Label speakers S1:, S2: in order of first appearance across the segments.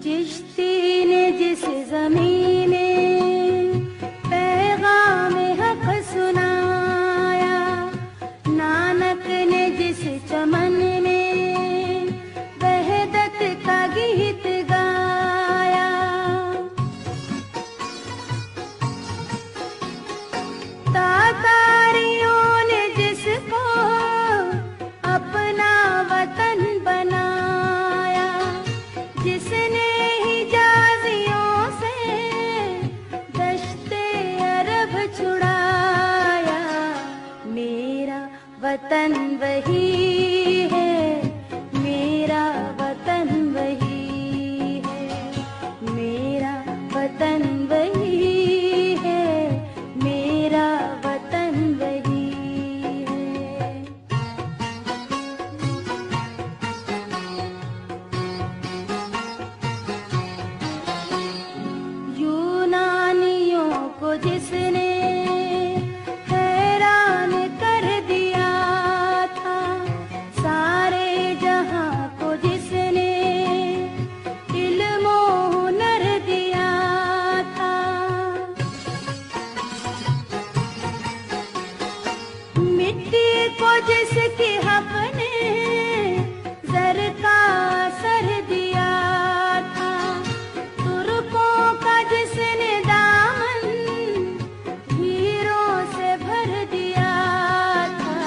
S1: चिश्ती ने जिस ज़मीने पैगाम हक़ सुनाया, नानक ने जिस चमन में वहदत का गीत गाया, तातारियों ने जिसको अपना वतन बनाया, जिसने हिजाजियों से दश्ते अरब छुड़ाया, मेरा वतन वही है, मेरा वतन वही है, मेरा वतन वही है, मेरा वतन वही है। यूनानियों को जिसने हैरान कर दिया था, सारे जहां को जिसने इल्म और हुनर दिया था, मिट्टी को जिसकी हक ने ज़र का असर दिया था, तुर्कों का जिसने दामन हीरों से भर दिया था,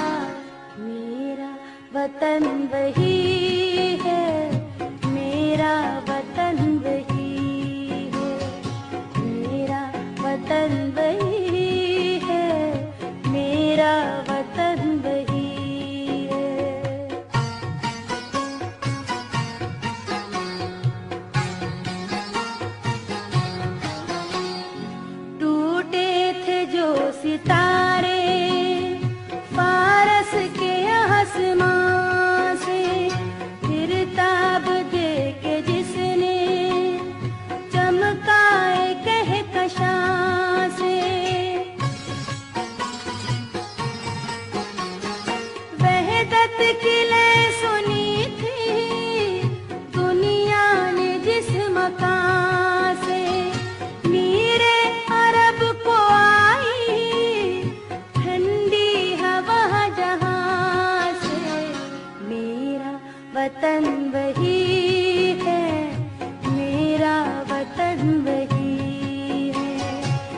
S1: मेरा वतन वही है, मेरा वतन वही है, मेरा वतन वही है, मेरा वतन वही है। टूटे थे जो सितारे फारस के आसमां से, फिर ताब दे के जिसने चमकाए कहकशां से, वहदत की लय